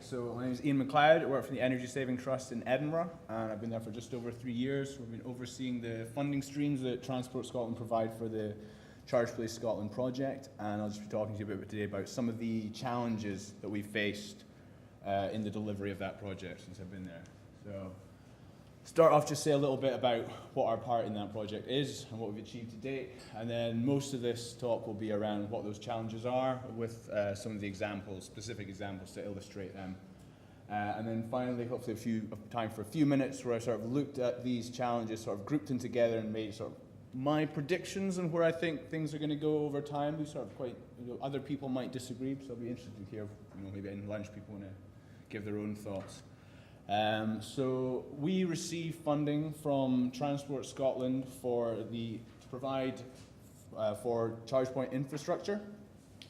So my name is Iain MacLeod. I work for the Energy Saving Trust in Edinburgh, and I've been there for just over 3 years. We've been overseeing the funding streams that Transport Scotland provide for the ChargePlace Scotland project, and I'll just be talking to you today about some of the challenges that we faced in the delivery of that project since I've been there. So, start off, just say a little bit about what our part in that project is and what we've achieved to date, and then most of this talk will be around what those challenges are with some of the examples, specific examples to illustrate them. And then finally, hopefully time for a few minutes where I sort of looked at these challenges, sort of grouped them together and made sort of my predictions and where I think things are going to go over time. We sort of quite, other people might disagree, so I'll be interested to hear, maybe in lunch people want to give their own thoughts. So we receive funding from Transport Scotland to provide for charge point infrastructure.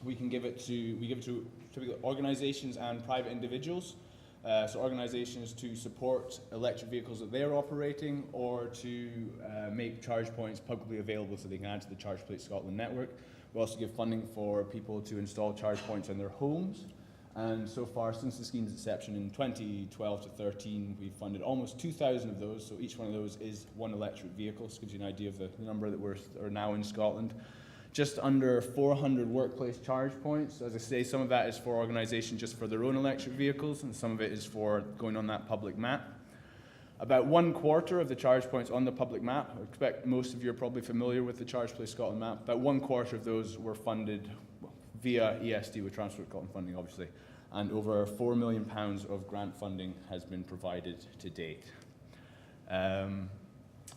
We give it to typically organisations and private individuals. So organisations to support electric vehicles that they're operating, or to make charge points publicly available so they can add to the ChargePlace Scotland network. We also give funding for people to install charge points in their homes. And so far, since the scheme's inception in 2012 to 13, we've funded almost 2,000 of those. So each one of those is one electric vehicle. This gives you an idea of the number that are now in Scotland. Just under 400 workplace charge points. As I say, some of that is for organisations just for their own electric vehicles, and some of it is for going on that public map. About 1/4 of the charge points on the public map, I expect most of you are probably familiar with the ChargePlace Scotland map, about 1/4 of those were funded via ESD with Transport Scotland funding, obviously, and over £4 million of grant funding has been provided to date.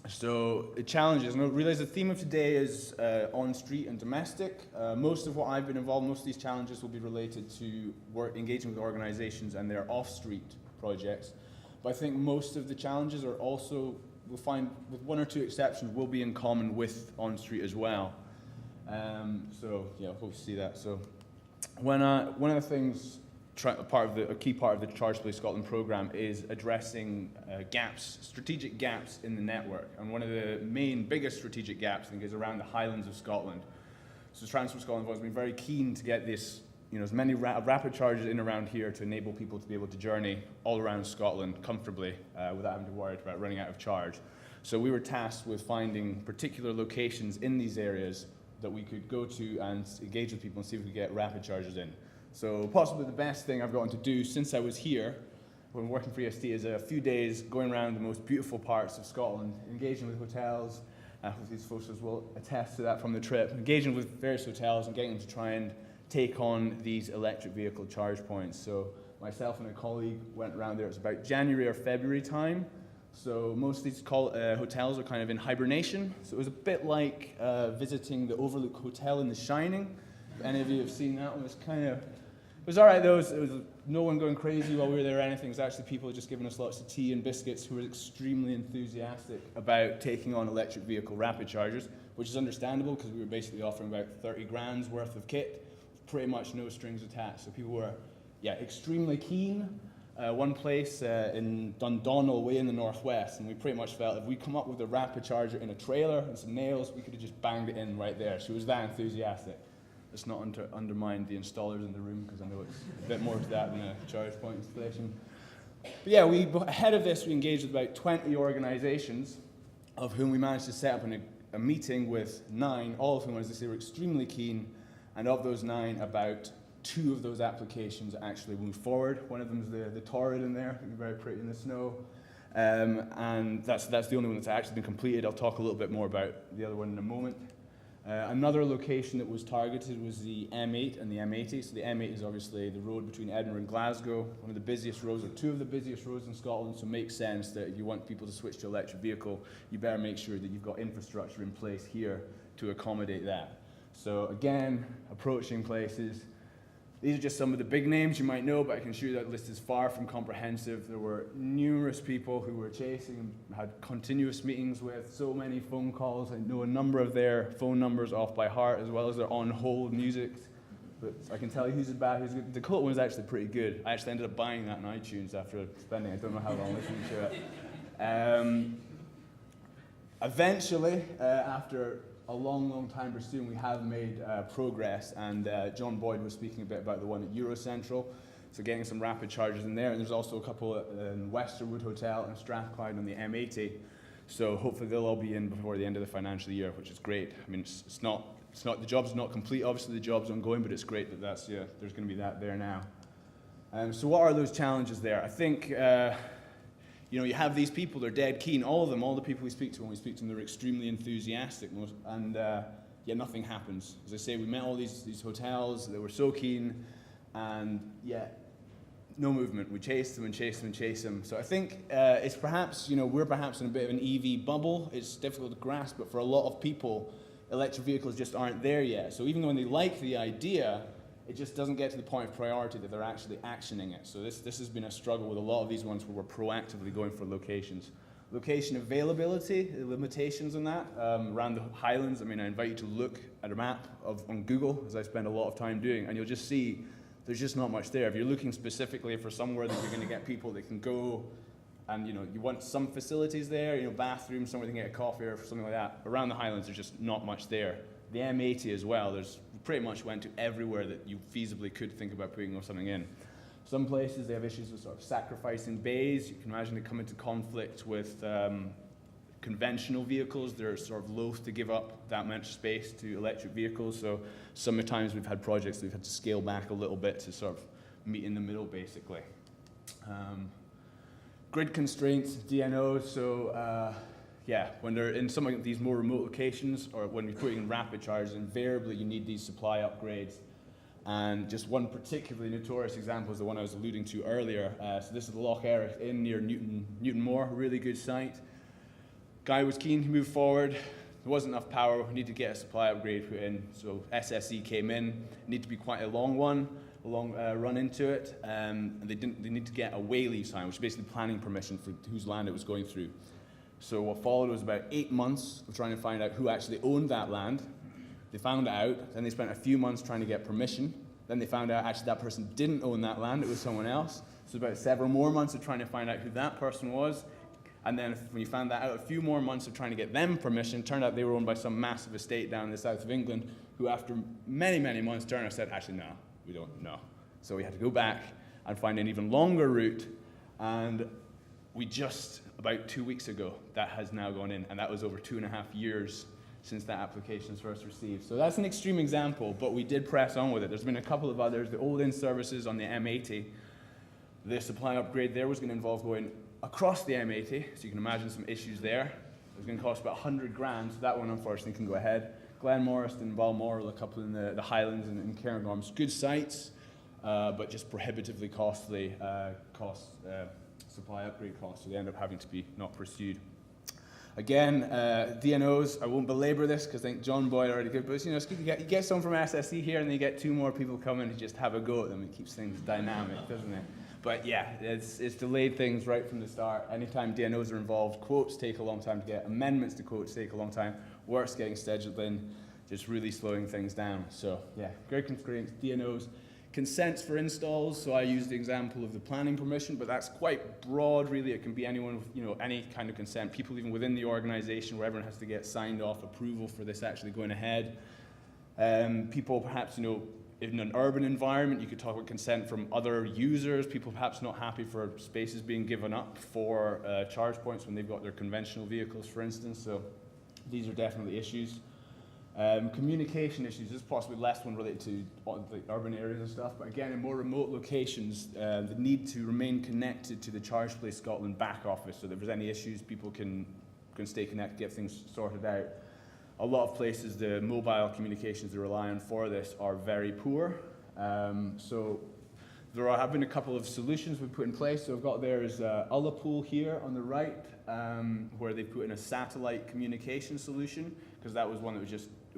So the challenges, and I realize the theme of today is on-street and domestic. Most of what I've been involved in, most of these challenges will be related to engaging with organisations and their off-street projects. But I think most of the challenges are also, we'll find, with one or two exceptions, will be in common with on-street as well. So yeah, hope to see that. So one of the things, a key part of the ChargePlace Scotland programme is addressing strategic gaps in the network. And one of the biggest strategic gaps, I think, is around the Highlands of Scotland. So Transport Scotland has been very keen to get this, as many rapid chargers in around here to enable people to be able to journey all around Scotland comfortably without having to worry about running out of charge. So we were tasked with finding particular locations in these areas that we could go to and engage with people and see if we could get rapid chargers in. So possibly the best thing I've gotten to do since I was here, when working for ESD, is a few days going around the most beautiful parts of Scotland, engaging with hotels. These folks will attest to that from the trip, engaging with various hotels and getting them to try and take on these electric vehicle charge points. So myself and a colleague went around there. It was about January or February time. So most of these hotels are kind of in hibernation. So it was a bit like visiting the Overlook Hotel in The Shining. If any of you have seen that one, it was all right though. It was no one going crazy while we were there or anything. It was actually people just giving us lots of tea and biscuits who were extremely enthusiastic about taking on electric vehicle rapid chargers, which is understandable because we were basically offering about 30 grand's worth of kit, pretty much no strings attached. So people were, extremely keen. One place in Dundonald, way in the northwest, and we pretty much felt if we come up with a rapid charger in a trailer and some nails, we could have just banged it in right there. She was that enthusiastic. Let's not undermine the installers in the room, because I know it's a bit more to that than a charge point installation. But yeah, ahead of this, we engaged with about 20 organisations, of whom we managed to set up a meeting with 9, all of whom, as I say, were extremely keen, and of those 9, about 2 of those applications actually moved forward. One of them is the Torrid in there, I think very pretty in the snow. And that's the only one that's actually been completed. I'll talk a little bit more about the other one in a moment. Another location that was targeted was the M8 and the M80. So the M8 is obviously the road between Edinburgh and Glasgow, one of the busiest roads, or 2 of the busiest roads in Scotland, so it makes sense that if you want people to switch to electric vehicle, you better make sure that you've got infrastructure in place here to accommodate that. So again, approaching places. These are just some of the big names you might know, but I can assure you that list is far from comprehensive. There were numerous people who were chasing and had continuous meetings with, so many phone calls. I know a number of their phone numbers off by heart, as well as their on-hold music. But I can tell you who's bad, who's good. The Dakota one is actually pretty good. I actually ended up buying that on iTunes after spending, I don't know how long, listening to it. Eventually, after a long time pursuing, we have made progress, and John Boyd was speaking a bit about the one at Eurocentral. So getting some rapid chargers in there, and there's also a couple in Westerwood Hotel and Strathclyde on the M80. So hopefully they'll all be in before the end of the financial year, which is great. I mean, it's not the job's not complete. Obviously, the job's ongoing, but it's great that there's going to be that there now. So what are those challenges there? I think you have these people. They're dead keen. All of them, all the people we speak to, when we speak to them, they're extremely enthusiastic. And yet nothing happens. As I say, we met all these hotels. They were so keen, and yet no movement. We chased them and chased them and chased them. So I think it's perhaps, we're perhaps in a bit of an EV bubble. It's difficult to grasp, but for a lot of people, electric vehicles just aren't there yet. So even when they like the idea, it just doesn't get to the point of priority that they're actually actioning it. So this has been a struggle with a lot of these ones where we're proactively going for locations. Location availability, the limitations on that. Around the Highlands, I invite you to look at a map on Google, as I spend a lot of time doing, and you'll just see there's just not much there. If you're looking specifically for somewhere that you're going to get people that can go, and you want some facilities there, bathrooms, somewhere they can get a coffee or something like that. Around the Highlands, there's just not much there. The M80 as well, we pretty much went to everywhere that you feasibly could think about putting something in. Some places they have issues with sort of sacrificing bays. You can imagine they come into conflict with conventional vehicles. They're sort of loath to give up that much space to electric vehicles. So sometimes we've had projects that we've had to scale back a little bit to sort of meet in the middle, basically. Grid constraints, DNOs. So when they're in some of these more remote locations, or when you're putting in rapid chargers, invariably you need these supply upgrades. And just one particularly notorious example is the one I was alluding to earlier. So this is Loch Erich Inn near Newtonmore, really good site. Guy was keen to move forward. There wasn't enough power. We need to get a supply upgrade put in. So SSE came in. Need to be quite a long one, a long run into it. And they need to get a wayleave sign, which is basically planning permission for whose land it was going through. So what followed was about 8 months of trying to find out who actually owned that land. They found it out, then they spent a few months trying to get permission. Then they found out actually that person didn't own that land, it was someone else. So about several more months of trying to find out who that person was. And then when you found that out, a few more months of trying to get them permission. Turned out they were owned by some massive estate down in the south of England, who after many, many months turned and said, actually, no, we don't know. So we had to go back and find an even longer route. And we just, about 2 weeks ago, that has now gone in. And that was over 2.5 years since that application was first received. So that's an extreme example, but we did press on with it. There's been a couple of others. The old in-services on the M80, the supply upgrade there was going to involve going across the M80, so you can imagine some issues there. It was going to cost about 100 grand, so that one unfortunately can go ahead. Glenmorris and Balmoral, a couple in the Highlands and in Cairngorms, good sites, but just prohibitively costly supply upgrade costs, so they end up having to be not pursued. Again, DNOs, I won't belabor this because I think John Boyd already did, but you get someone from SSE here and then you get 2 more people coming to just have a go at them. It keeps things dynamic, doesn't it? But yeah, it's delayed things right from the start. Anytime DNOs are involved, quotes take a long time to get, amendments to quotes take a long time, work's getting scheduled in, just really slowing things down. So yeah, grid constraints, DNOs. Consents for installs, so I used the example of the planning permission, but that's quite broad really. It can be anyone with any kind of consent, people even within the organization where everyone has to get signed off approval for this actually going ahead. People perhaps, in an urban environment, you could talk about consent from other users, people perhaps not happy for spaces being given up for charge points when they've got their conventional vehicles, for instance, so these are definitely issues. Communication issues, this is possibly less one related to the urban areas and stuff, but again, in more remote locations, the need to remain connected to the ChargePlace Scotland back office, so that if there's any issues, people can stay connected, get things sorted out. A lot of places, the mobile communications they rely on for this are very poor, so there have been a couple of solutions we've put in place. So I've got there's Ullapool here on the right, where they put in a satellite communication solution, because that was one that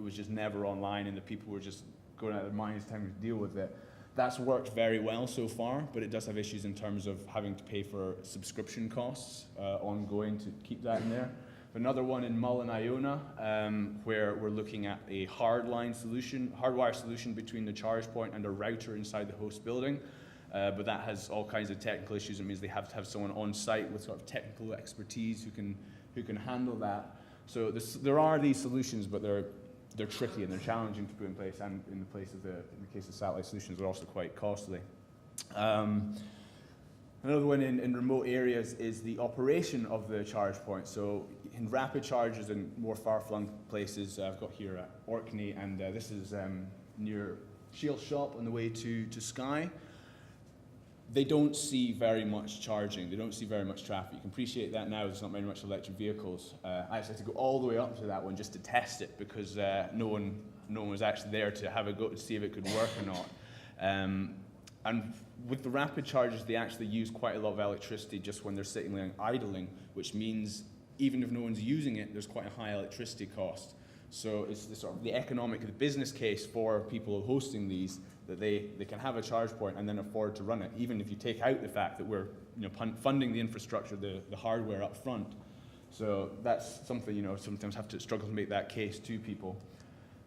was just never online, and the people were just going out of their minds trying to deal with it. That's worked very well so far, but it does have issues in terms of having to pay for subscription costs ongoing to keep that in there. Another one in Mull and Iona, where we're looking at a hardwire solution between the charge point and a router inside the host building. But that has all kinds of technical issues. It means they have to have someone on site with sort of technical expertise who can handle that. So there are these solutions, but they're tricky and they're challenging to put in place, and in the case of satellite solutions, they're also quite costly. Another one in remote areas is the operation of the charge point. So in rapid charges in more far-flung places, I've got here at Orkney, and this is near Shield Shop on the way to Skye. They don't see very much charging. They don't see very much traffic. You can appreciate that now. There's not very much electric vehicles. I actually had to go all the way up to that one just to test it because no one was actually there to have a go to see if it could work or not. And with the rapid chargers, they actually use quite a lot of electricity just when they're sitting there idling, which means even if no one's using it, there's quite a high electricity cost. So it's the sort of the business case for people hosting these, that they can have a charge point and then afford to run it, even if you take out the fact that we're funding the infrastructure, the hardware up front. So that's something sometimes have to struggle to make that case to people.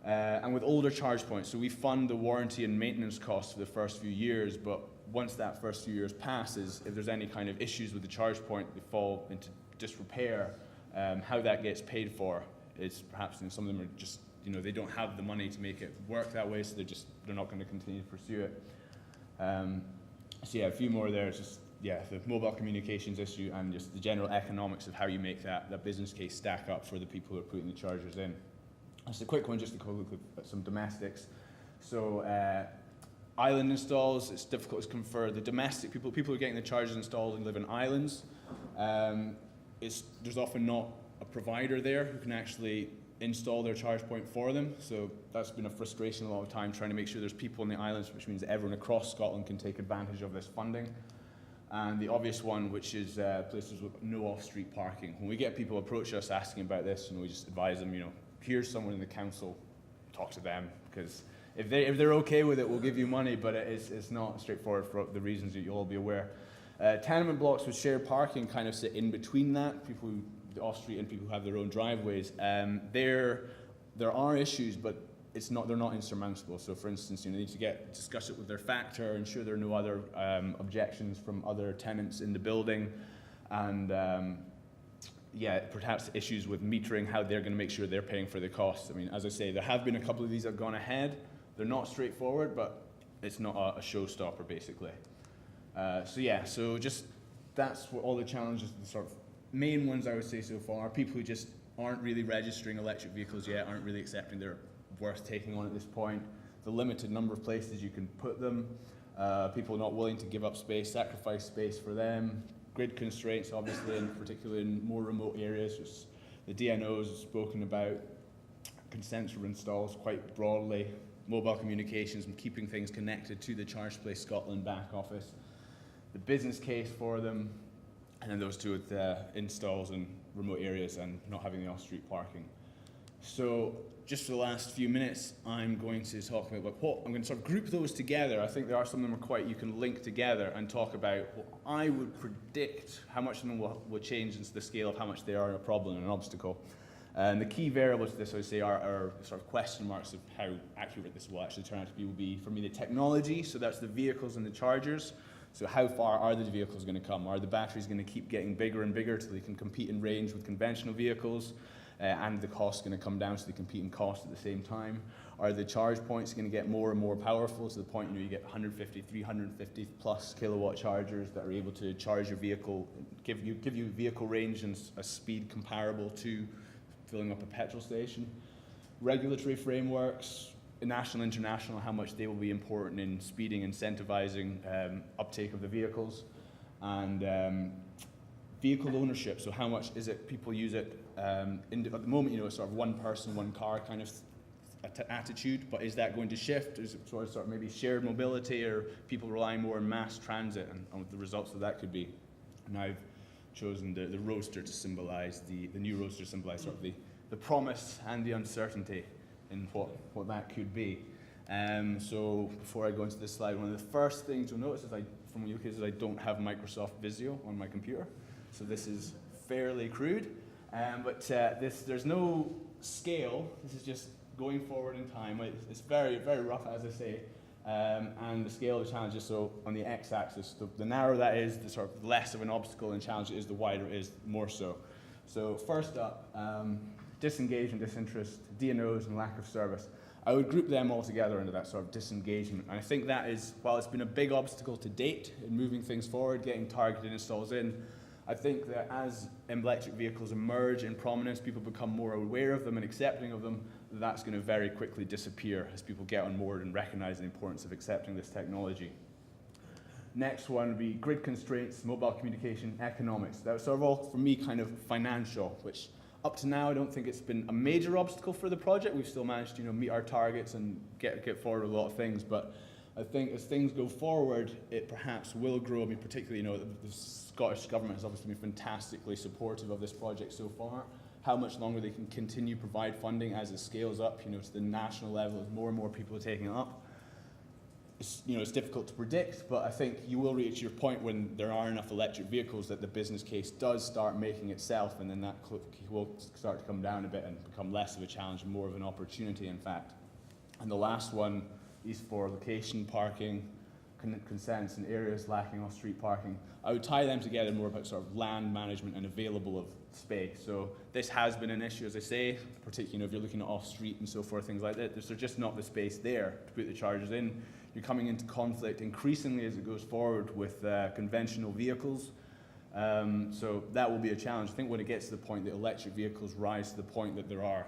And with older charge points, so we fund the warranty and maintenance costs for the first few years, but once that first few years passes, if there's any kind of issues with the charge point, they fall into disrepair. How that gets paid for is perhaps some of them are just, they don't have the money to make it work that way, so they're not going to continue to pursue it. So yeah, a few more there. It's just, the mobile communications issue and just the general economics of how you make that business case stack up for the people who are putting the chargers in. Just a quick one, just to look at some domestics. So island installs, it's difficult to confer the domestic people who are getting the chargers installed and live in islands. There's often not a provider there who can actually install their charge point for them. So that's been a frustration a lot of time, trying to make sure there's people in the islands, which means that everyone across Scotland can take advantage of this funding. And the obvious one, which is places with no off-street parking. When we get people approach us asking about this, we just advise them, here's someone in the council, talk to them, because if they're okay with it, we'll give you money, but it's not straightforward for the reasons that you'll all be aware. Tenement blocks with shared parking kind of sit in between that, people who the off-street and people who have their own driveways. There are issues, but they're not insurmountable. So for instance, they need to discuss it with their factor, ensure there are no other objections from other tenants in the building, and perhaps issues with metering, how they're going to make sure they're paying for the costs. As I say, there have been a couple of these that have gone ahead. They're not straightforward, but it's not a showstopper, basically. So just that's what all the challenges, the sort of main ones I would say so far. People who just aren't really registering electric vehicles yet, aren't really accepting they're worth taking on at this point. The limited number of places you can put them. People not willing to give up space, sacrifice space for them. Grid constraints, obviously, and particularly in more remote areas, which the DNOS has spoken about. Consents for installs quite broadly. Mobile communications and keeping things connected to the ChargePlace Scotland back office. The business case for them, and then those two with installs in remote areas and not having the off-street parking. So just for the last few minutes, I'm going to talk about I'm going to sort of group those together. I think there are some of them you can link together and talk about what I would predict how much of them will change into the scale of how much they are a problem and an obstacle. And the key variables to this, I would say, are sort of question marks of how accurate this will actually turn out to be. Will be, for me, the technology, so that's the vehicles and the chargers. So how far are the vehicles going to come? Are the batteries going to keep getting bigger and bigger till they can compete in range with conventional vehicles? And the cost going to come down so they compete in cost at the same time? Are the charge points going to get more and more powerful to the point you get 150, 350 plus kilowatt chargers that are able to charge your vehicle, give you vehicle range and a speed comparable to filling up a petrol station? Regulatory frameworks, national, international, how much they will be important in speeding, incentivizing uptake of the vehicles, and vehicle ownership. So how much is it people use it? At the moment, it's sort of one person, one car kind of attitude, but is that going to shift? Is it sort of maybe shared mobility, or people relying more on mass transit, and what the results of that could be? And I've chosen the roadster to symbolize, the new roadster to symbolize sort of the promise and the uncertainty in what that could be. So before I go into this slide, one of the first things you'll notice from UK is I don't have Microsoft Visio on my computer. So this is fairly crude, but there's no scale. This is just going forward in time. It's very, very rough, as I say, and the scale of the challenges. So on the x-axis, the narrower that is, the sort of less of an obstacle and challenge it is, the wider it is, more so. So first up, disengagement, disinterest, DNOs, and lack of service. I would group them all together into that sort of disengagement. And I think that is, while it's been a big obstacle to date in moving things forward, getting targeted installs in, I think that as electric vehicles emerge in prominence, people become more aware of them and accepting of them, that's going to very quickly disappear as people get on board and recognize the importance of accepting this technology. Next one would be grid constraints, mobile communication, economics. That was sort of all, for me, kind of financial, which up to now I don't think it's been a major obstacle for the project. We've still managed to meet our targets and get forward with a lot of things, but I think as things go forward, it perhaps will grow. I mean, particularly, the Scottish Government has obviously been fantastically supportive of this project so far. How much longer they can continue to provide funding as it scales up, to the national level, as more and more people are taking it up. It's difficult to predict, but I think you will reach your point when there are enough electric vehicles that the business case does start making itself, and then that will start to come down a bit and become less of a challenge and more of an opportunity, in fact. And the last one is for location parking, consents in areas lacking off-street parking. I would tie them together more about sort of land management and available of space. So this has been an issue, as I say, particularly if you're looking at off-street and so forth, things like that. There's just not the space there to put the chargers in. You're coming into conflict increasingly as it goes forward with conventional vehicles. So that will be a challenge. I think when it gets to the point that electric vehicles rise to the point that there are,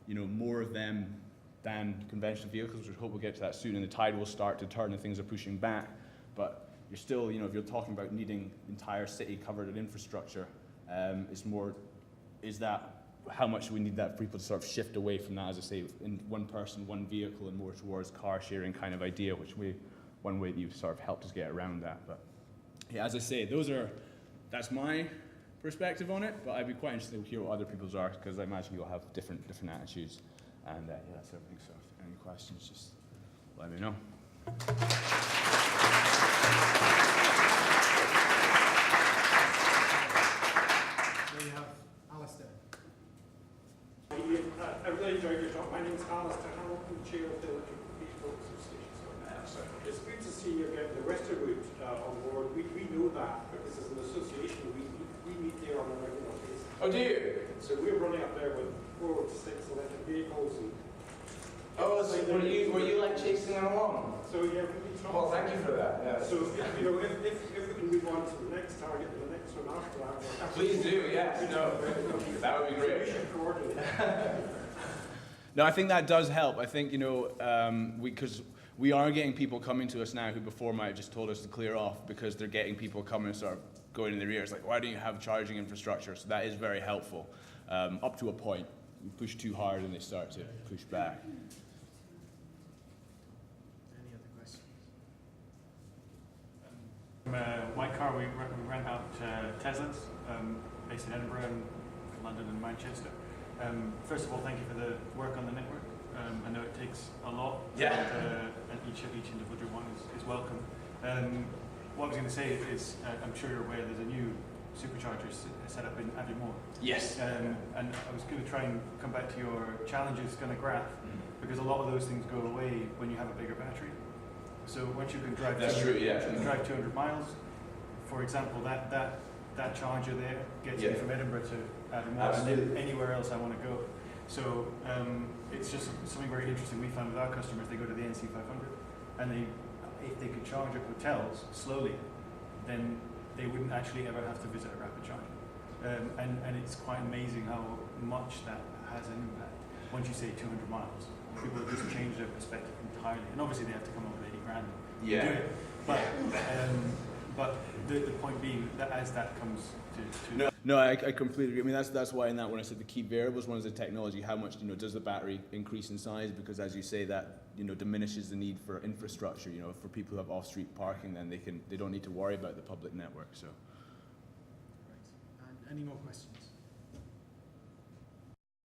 more of them than conventional vehicles, which I hope we'll get to that soon, and the tide will start to turn and things are pushing back. But you're still, if you're talking about needing entire city covered in infrastructure, it's more, is that, how much we need that for people to sort of shift away from that, as I say, in one person, one vehicle, and more towards car sharing kind of idea, which one way that you've sort of helped us get around that. But yeah, as I say, that's my perspective on it, but I'd be quite interested to hear what other people's are, because I imagine you'll have different attitudes. And yeah, that's everything. So if any questions, just let me know. There you have Alistair. I really enjoyed your talk. My name is Alistair Hamilton, Chair of the Electric Vehicle Association. It's good to see you getting the Western route on board. We know that because as an association we meet there on a regular basis. Oh, do you? So we're running up there with 4 to 6 electric vehicles. And so were you like chasing them along? So yeah, we've been talking. Well, thank you for that. Yeah. So if we can move on to the next target and the next one after that. Please do. Yes. No. That would be great. We should coordinate. No, I think that does help. I think, because we are getting people coming to us now who before might have just told us to clear off, because they're getting people coming and sort of going in their ears, like, why don't you have charging infrastructure? So that is very helpful, up to a point. You push too hard and they start to push back. Any other questions? My car, we rent out Teslas, based in Edinburgh and London and Manchester. First of all, thank you for the work on the network. I know it takes a lot, yeah. and each individual one is welcome. What I was going to say is, I'm sure you're aware there's a new supercharger set up in Aviemore. Yes. And I was going to try and come back to your challenges kind of graph, because a lot of those things go away when you have a bigger battery. So once you can drive, drive 200 miles, for example, that charger there gets me from Edinburgh to Aviemore and then anywhere else I want to go. So it's just something very interesting we found with our customers. They go to the NC 500, and if they could charge at hotels slowly, then they wouldn't actually ever have to visit a rapid charger. And it's quite amazing how much that has an impact. Once you say 200 miles, people just change their perspective entirely. And obviously they have to come up with 80 grand to do it. But the point being that as that comes to No, I completely agree. I mean, that's why in that when I said the key variables, one is the technology. How much does the battery increase in size? Because as you say, that diminishes the need for infrastructure. For people who have off-street parking, then they don't need to worry about the public network. So. Right. And any more questions?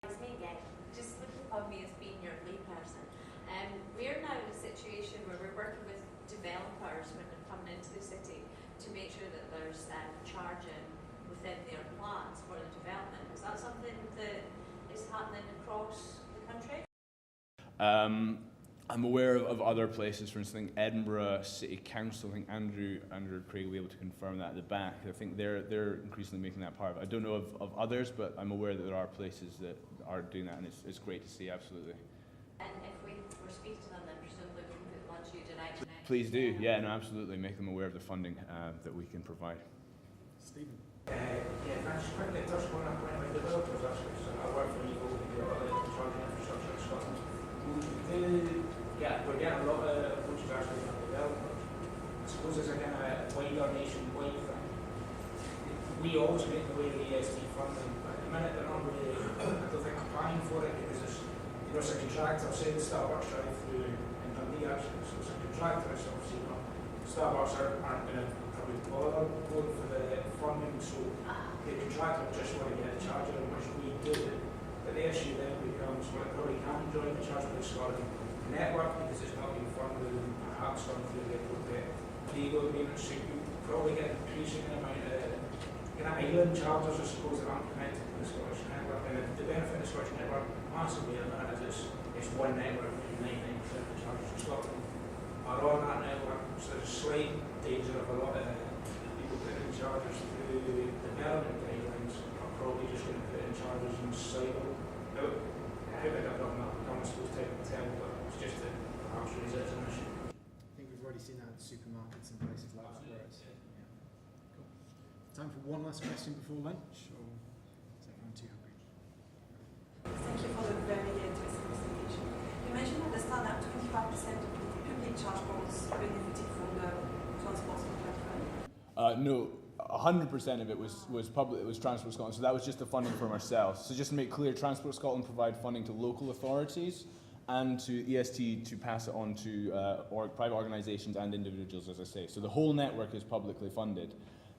It's me again. Just look upon me as being your lead person. We're now in a situation where we're working with developers when they're coming into the city to make sure that there's charging within their plans for the development. Is that something that is happening across the country? I'm aware of other places, for instance, Edinburgh City Council. I think Andrew Craig will be able to confirm that at the back. I think they're increasingly making that part of it. I don't know of others, but I'm aware that there are places that are doing that, and it's great to see, absolutely. And if we speak to them, then presumably we can put them onto your direct connect. Please do. Yeah, no, absolutely. Make them aware of the funding that we can provide. Stephen. Yeah, can I just quickly touch on that point about developers actually? So I work for Evo, the charging infrastructure in Scotland. We're getting a lot of approaches actually from developers. I suppose it's a kind of wider nationwide thing. We always make the way the EST funding, but at the minute they're not really, I don't think applying for it because it's, you know, it's a contractor, say the Starbucks drive through in Dundee actually, so it's a contractor, so obviously, you know, Starbucks aren't going to probably bother going for the funding, so the contractor just want to get a charger, which we do. But the issue then becomes, well, it probably can join the ChargePlace Scotland network because it's not being funded and perhaps gone through the appropriate legal agreements, so you probably get an increasing amount of island chargers, I suppose, that aren't connected to the Scottish network. And the benefit of the Scottish network massively at that is it's one network, 99% of the chargers in Scotland are on that network, so there's a slight danger of a lot of people putting in chargers through development guidelines are probably just going to put in chargers in silo. Now, how big a problem that becomes, I suppose, time to tell, but it's just that perhaps raise it as an issue. I think we've already seen that in supermarkets and places like that where it's, yeah. Cool. Time for one last question before lunch, or is everyone too hungry? Thank you for the very interesting presentation. You mentioned at the start that 25% of the public charge points benefited from the transport platform. No, 100% of it was public. It was Transport Scotland, so that was just the funding from ourselves. So just to make clear, Transport Scotland provide funding to local authorities and to EST to pass it on to private organisations and individuals, as I say. So the whole network is publicly funded.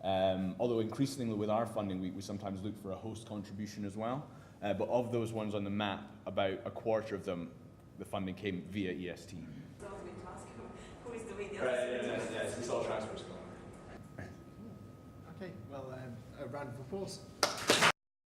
Although increasingly with our funding, we sometimes look for a host contribution as well. But of those ones on the map, about a quarter of them, the funding came via EST. So I was going to ask who is doing the Right, yeah, it's all Transport Scotland. Okay, well, a round of applause.